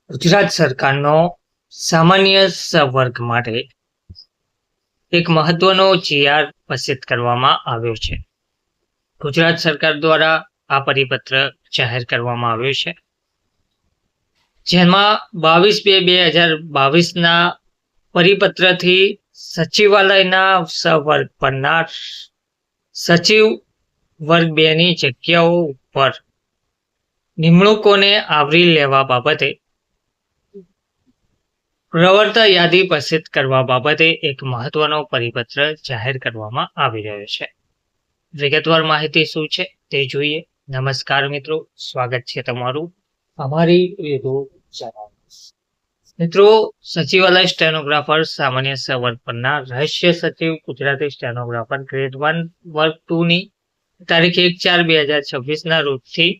ગુજરાત સરકારનો સામાન્ય વર્ગ માટે એક મહત્વનો GR પસાર કરવામાં આવ્યો છે. ગુજરાત સરકાર દ્વારા આ પરિપત્ર જાહેર કરવામાં આવ્યો છે, જેમાં 22/2/2022ના પરિપત્રથી સચિવાલયના વર્ગ પરના સચિવ વર્ગ 2 ની જગ્યાઓ ઉપર નિમણૂકોને આવરી લેવા બાબતે પ્રવર્તક યાદી પ્રસિદ્ધ કરવા બાબતે એક મહત્વનો પરિપત્ર જાહેર કરવામાં આવી રહ્યો છે. વિગતવાર માહિતી શું છે તે જોઈએ. નમસ્કાર મિત્રો, સ્વાગત છે તમારું અમારી યુટ્યુબ ચેનલ. મિત્રો, સચિવાલય સ્ટેનોગ્રાફર સામાન્ય વર્ગ પરના રહસ્ય સચિવ ગુજરાતી સ્ટેનોગ્રાફર ગ્રેડ 1 વર્ગ 2 ની તારીખ 1/4/2026ના રોજથી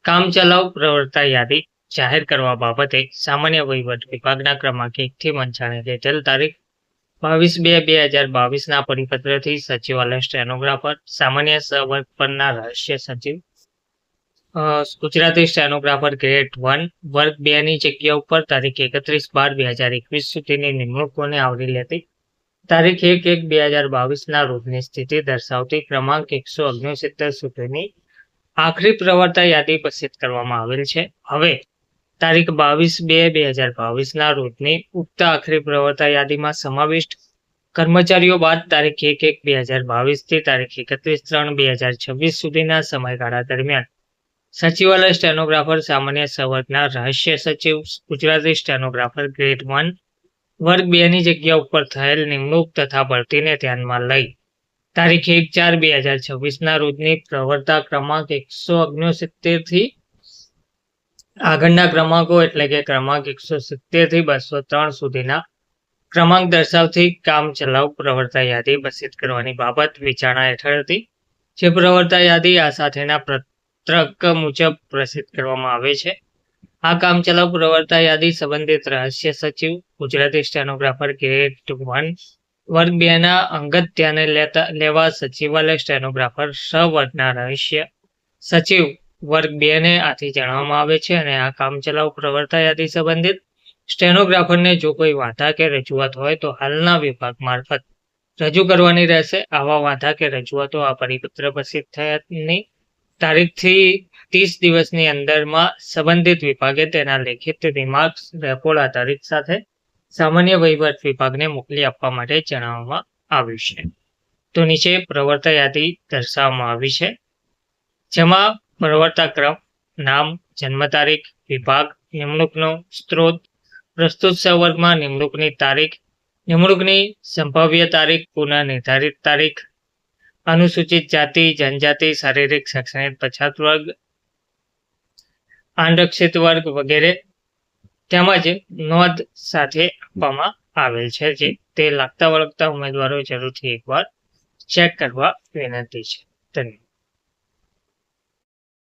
કામચલાઉ પ્રવર્તક યાદી જાહેર કરવા બાબતે સામાન્ય વહીવટ વિભાગના ક્રમાંક 1 થી મંચાણે હેઠળ તારીખ 22/2/2022ના પરિપત્રથી સચિવાલય સ્ટેનોગ્રાફર સામાન્ય વર્ગ પરના રહસ્ય સચિવ ગુજરાતી સ્ટેનોગ્રાફર ગ્રેડ 1 વર્ગ 2 ની જગ્યા ઉપર તારીખ 31/12/2021 સુધીની નિમણૂકોને આવરી લેતી તારીખ 1/1/2022ના રોજની સ્થિતિ દર્શાવતી ક્રમાંક 169 સુધીની આખરી પ્રવર્તક યાદી પ્રસિદ્ધ કરવામાં આવેલ છે. હવે તારીખ 22/2/2022ના રોજની ઉક્ત આખરી પ્રવર્તક યાદીમાં સમાવિષ્ટ કર્મચારીઓ બાદ તારીખ 1/1/2022 થી તારીખ 31/3/2026 સુધીના સમયગાળા દરમિયાન સચિવાલય સ્ટેનોગ્રાફર સામાન્ય વર્ગના રહસ્ય સચિવ ગુજરાતી સ્ટેનોગ્રાફર ગ્રેડ 1 વર્ગ 2 ની જગ્યા ઉપર થયેલ નિમણૂક તથા ભરતીને ધ્યાનમાં લઈ તારીખ 1/4/2026ના રોજની પ્રવર્તક ક્રમાંક 169 થી આગળના ક્રમાંકો એટલે કે ક્રમાંક 170 થી 203 સુધીના ક્રમાંક દર્શાવતી કામચલાઉ પ્રવર્તક યાદી પ્રસિદ્ધ કરવાની બાબત વિચારણા હેઠળ હતી. જે પ્રવર્તક યાદી આ સાથેના પત્રક મુજબ પ્રસિદ્ધ કરવામાં આવે છે. આ કામચલાઉ પ્રવર્તક યાદી સંબંધિત રહસ્ય સચિવ ગુજરાતી સ્ટેનોગ્રાફર ગ્રેડ 1 વર્ગ 2 ના અંગત ધ્યાને લેવા સચિવાલય સ્ટેનોગ્રાફર વર્ગના રહસ્ય સચિવ વર્ગ 2 ને આથી જણાવવામાં આવે છે. અને આ કામચલાઉ પ્રવર્તક યાદી સંબંધિત સ્ટેનોગ્રાફરને જો કોઈ વાંધા કે રજૂઆત હોય તો હાલના વિભાગ મારફત રજૂ કરવાની રહેશે. આવા વાંધા કે રજૂઆતો આ પરિપત્ર પ્રસિદ્ધ થયાની તારીખથી 30 દિવસની અંદરમાં સંબંધિત વિભાગે તેના લેખિત રિમાર્ક્સ રેકોર્ડ આધારિત સાથે સામાન્ય વહીવટ વિભાગને મોકલી આપવા માટે જણાવવામાં આવ્યું છે. તો નીચે પ્રવર્તક યાદી દર્શાવવામાં આવી છે, જેમાં પ્રવર્તક ક્રમ, નામ, જન્મ તારીખ, વિભાગ, નિમણૂકનો સ્ત્રોત, પ્રસ્તુત સંવર્ગમાં નિમણૂકની તારીખ, નિમણૂકની સંભાવ્ય તારીખ, પુનઃનિર્ધારિત તારીખ, અનુસૂચિત જાતિ, જનજાતિ, શારીરિક શૈક્ષણિક પછાત વર્ગ, આરક્ષિત વર્ગ વગેરે તેમજ નોંધ સાથે આપવામાં આવેલ છે. જે તે લાગતા વળગતા ઉમેદવારો જરૂરથી એકવાર ચેક કરવા વિનંતી છે. ધન્યવાદ.